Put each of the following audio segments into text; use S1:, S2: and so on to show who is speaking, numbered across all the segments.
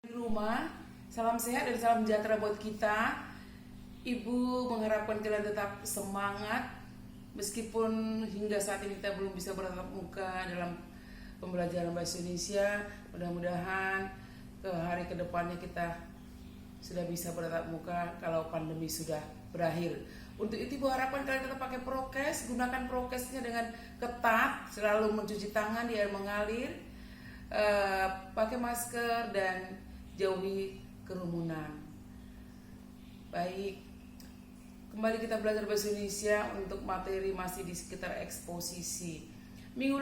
S1: Di rumah, salam sehat dan salam sejahtera buat kita. Ibu mengharapkan kalian tetap semangat meskipun hingga saat ini kita belum bisa bertatap muka dalam pembelajaran bahasa Indonesia. Mudah-mudahan ke hari kedepannya kita sudah bisa bertatap muka kalau pandemi sudah berakhir. Untuk itu Ibu harapkan kalian tetap pakai prokes, gunakan prokesnya dengan ketat, selalu mencuci tangan di air mengalir, pakai masker dan jauhi kerumunan. Baik, kembali kita belajar bahasa Indonesia untuk materi masih di sekitar eksposisi. Minggu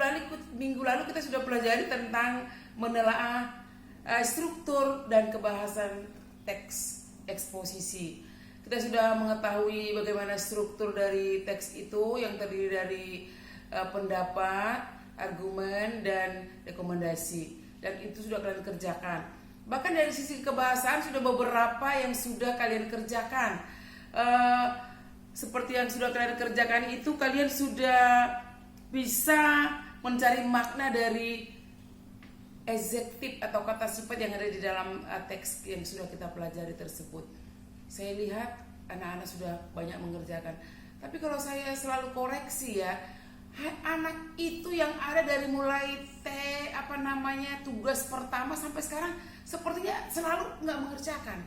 S1: lalu kita sudah pelajari tentang menelaah struktur dan kebahasan teks eksposisi. Kita sudah mengetahui bagaimana struktur dari teks itu yang terdiri dari pendapat, argumen, dan rekomendasi. Dan itu sudah kalian kerjakan. Bahkan dari sisi kebahasaan sudah beberapa yang sudah kalian kerjakan. Seperti yang sudah kalian kerjakan itu, kalian sudah bisa mencari makna dari adjektif atau kata sifat yang ada di dalam teks yang sudah kita pelajari tersebut. Saya lihat anak-anak sudah banyak mengerjakan. Tapi kalau saya selalu koreksi ya, anak itu yang ada dari mulai tugas pertama sampai sekarang sepertinya selalu nggak mengerjakan.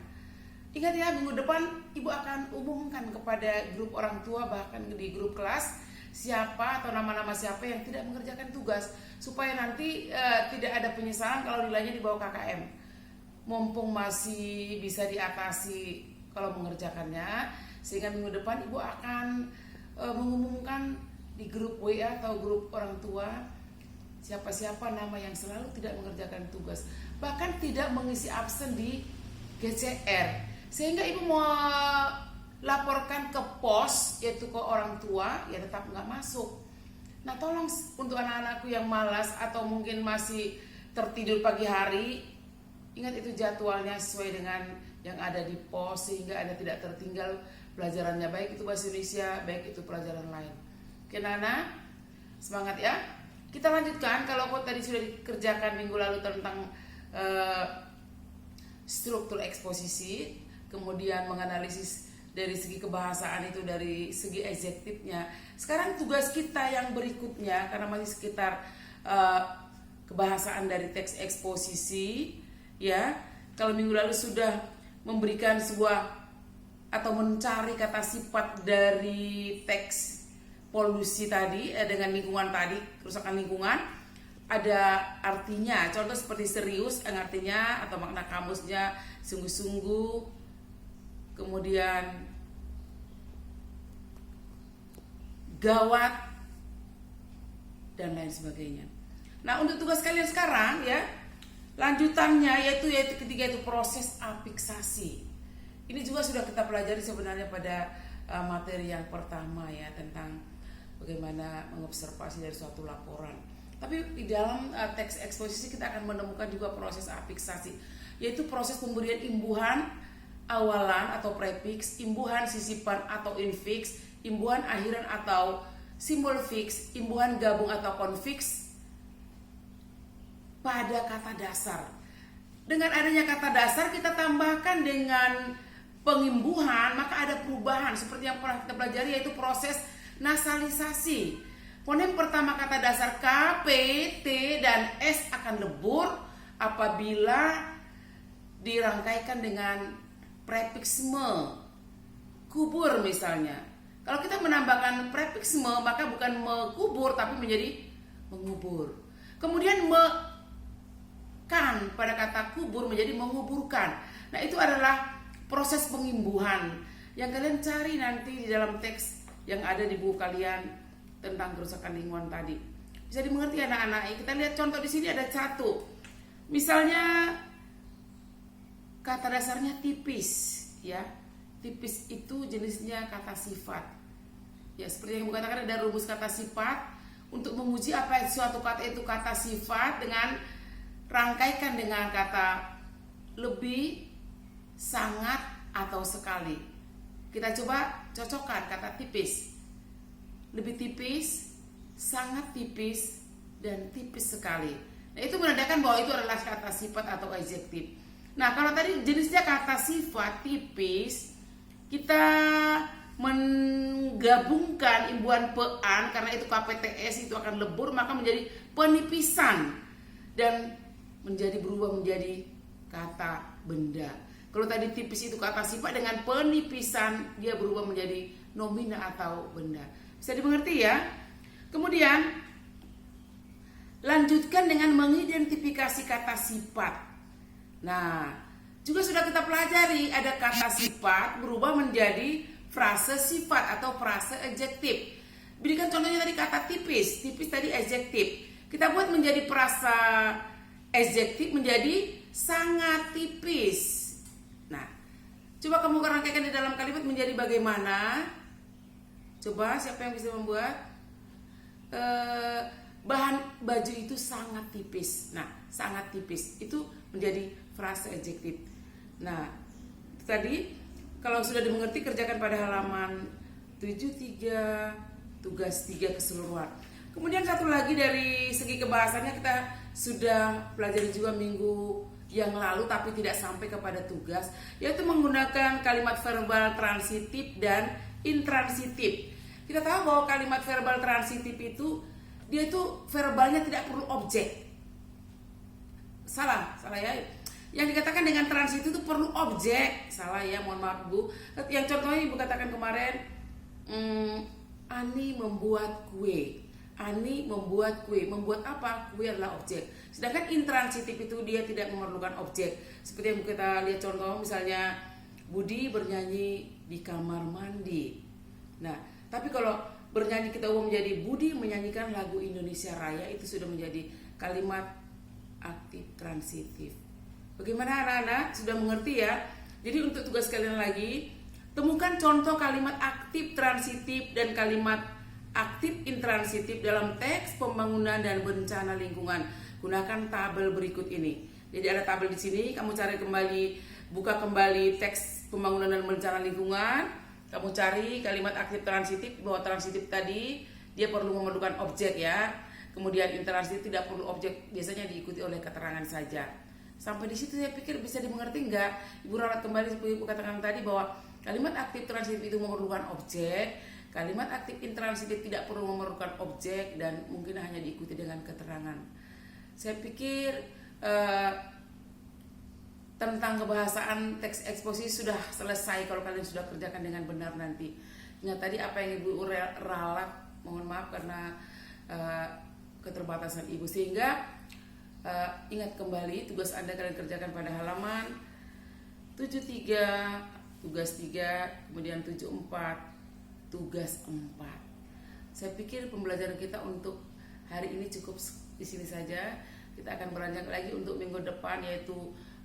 S1: Ingat ya, minggu depan Ibu akan umumkan kepada grup orang tua, bahkan di grup kelas, siapa atau nama-nama siapa yang tidak mengerjakan tugas, supaya nanti tidak ada penyesalan kalau nilainya di bawah KKM. Mumpung masih bisa diatasi kalau mengerjakannya, sehingga minggu depan Ibu akan mengumumkan di grup WA atau grup orang tua siapa-siapa nama yang selalu tidak mengerjakan tugas, bahkan tidak mengisi absen di GCR, sehingga Ibu mau laporkan ke pos, yaitu ke orang tua, ya tetap nggak masuk. Nah, tolong untuk anak-anakku yang malas atau mungkin masih tertidur pagi hari, ingat itu jadwalnya sesuai dengan yang ada di pos, sehingga Anda tidak tertinggal pelajarannya, baik itu bahasa Indonesia, baik itu pelajaran lain. Oke Nana, semangat ya. Kita lanjutkan, kalau tadi sudah dikerjakan minggu lalu tentang struktur eksposisi, kemudian menganalisis dari segi kebahasaan itu, dari segi adjektifnya. Sekarang tugas kita yang berikutnya, karena masih sekitar kebahasaan dari teks eksposisi, ya. Kalau minggu lalu sudah memberikan sebuah atau mencari kata sifat dari teks polusi tadi dengan lingkungan tadi, kerusakan lingkungan, ada artinya. Contoh seperti serius, yang artinya atau makna kamusnya sungguh-sungguh, kemudian gawat, dan lain sebagainya. Nah, untuk tugas kalian sekarang ya, lanjutannya yaitu ketiga itu proses afiksasi. Ini juga sudah kita pelajari sebenarnya pada materi yang pertama ya, tentang bagaimana mengobservasi dari suatu laporan. Tapi di dalam teks eksposisi kita akan menemukan juga proses afiksasi, yaitu proses pemberian imbuhan awalan atau prefix, imbuhan sisipan atau infiks, imbuhan akhiran atau simbol fix, imbuhan gabung atau konfiks pada kata dasar. Dengan adanya kata dasar kita tambahkan dengan pengimbuhan, maka ada perubahan seperti yang pernah kita pelajari, yaitu proses nasalisasi. Fonem pertama kata dasar K, P, T, dan S akan lebur apabila dirangkaikan dengan prefiks me, kubur misalnya. Kalau kita menambahkan prefiks me, maka bukan mekubur tapi menjadi mengubur. Kemudian kan pada kata kubur menjadi menguburkan. Nah, itu adalah proses pengimbuhan yang kalian cari nanti di dalam teks yang ada di buku kalian tentang kerusakan lingkungan tadi. Bisa dimengerti anak-anak? Kita lihat contoh di sini ada satu. Misalnya kata dasarnya tipis, ya. Tipis itu jenisnya kata sifat. Ya, seperti yang katakan ada rumus kata sifat untuk menguji apa suatu kata itu kata sifat dengan rangkaikan dengan kata lebih, sangat, atau sekali. Kita coba cocokkan kata tipis. Lebih tipis, sangat tipis, dan tipis sekali. Nah, itu menandakan bahwa itu adalah kata sifat atau adjektif. Nah, kalau tadi jenisnya kata sifat tipis, kita menggabungkan imbuhan pean karena itu KPTS itu akan lebur, maka menjadi penipisan dan berubah menjadi kata benda. Kalau tadi tipis itu kata sifat, dengan penipisan dia berubah menjadi nomina atau benda. Bisa dimengerti ya? Kemudian lanjutkan dengan mengidentifikasi kata sifat. Nah, juga sudah kita pelajari ada kata sifat berubah menjadi frase sifat atau frase adjektif. Berikan contohnya tadi kata tipis. Tipis tadi adjektif. Kita buat menjadi frasa adjektif menjadi sangat tipis. Nah, coba kamu rangkaikan di dalam kalimat menjadi bagaimana? Coba siapa yang bisa membuat? Bahan baju itu sangat tipis. Nah, sangat tipis itu menjadi frase adjektif. Nah, tadi kalau sudah dimengerti, kerjakan pada halaman 73 tugas 3 keseluruhan. Kemudian satu lagi dari segi kebahasannya kita sudah pelajari juga minggu yang lalu tapi tidak sampai kepada tugas, yaitu menggunakan kalimat verbal transitif dan intransitif. Kita tahu bahwa kalimat verbal transitif itu dia itu verbalnya tidak perlu objek. Salah ya. Yang dikatakan dengan transitif itu perlu objek. Salah ya, mohon maaf Bu. Yang contohnya Ibu katakan kemarin, Ani membuat kue. Ani membuat kue. Membuat apa? Kue adalah objek. Sedangkan intransitif itu dia tidak memerlukan objek. Seperti yang kita lihat contoh, misalnya Budi bernyanyi di kamar mandi. Nah, tapi kalau bernyanyi kita ubah menjadi Budi menyanyikan lagu Indonesia Raya, itu sudah menjadi kalimat aktif transitif. Bagaimana anak-anak? Sudah mengerti ya? Jadi untuk tugas kalian lagi, temukan contoh kalimat aktif transitif dan kalimat aktif intransitif dalam teks pembangunan dan bencana lingkungan. Gunakan tabel berikut ini. Jadi ada tabel di sini, kamu cari kembali, buka kembali teks pembangunan dan bencana lingkungan. Kamu cari kalimat aktif transitif, bahwa transitif tadi dia memerlukan objek ya. Kemudian intransitif tidak perlu objek, biasanya diikuti oleh keterangan saja. Sampai di situ saya pikir bisa dimengerti enggak? Ibu ralat kembali seperti Ibu katakan tadi bahwa kalimat aktif transitif itu memerlukan objek, kalimat aktif intransitif tidak perlu memerlukan objek dan mungkin hanya diikuti dengan keterangan. Saya pikir tentang kebahasaan teks eksposisi sudah selesai kalau kalian sudah kerjakan dengan benar nanti. Ingat tadi apa yang Ibu ralat, mohon maaf karena keterbatasan Ibu, sehingga ingat kembali tugas Anda kalian kerjakan pada halaman 73 tugas 3, kemudian 74 tugas 4. Saya pikir pembelajaran kita untuk hari ini cukup di sini saja. Kita akan beranjak lagi untuk minggu depan, yaitu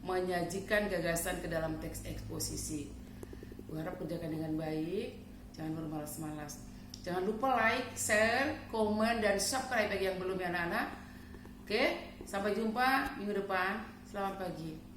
S1: menyajikan gagasan ke dalam teks eksposisi. Berharap kerjakan dengan baik, jangan bermalas-malas. Jangan lupa like, share, komen, dan subscribe bagi yang belum ya anak-anak. Oke, sampai jumpa minggu depan. Selamat pagi.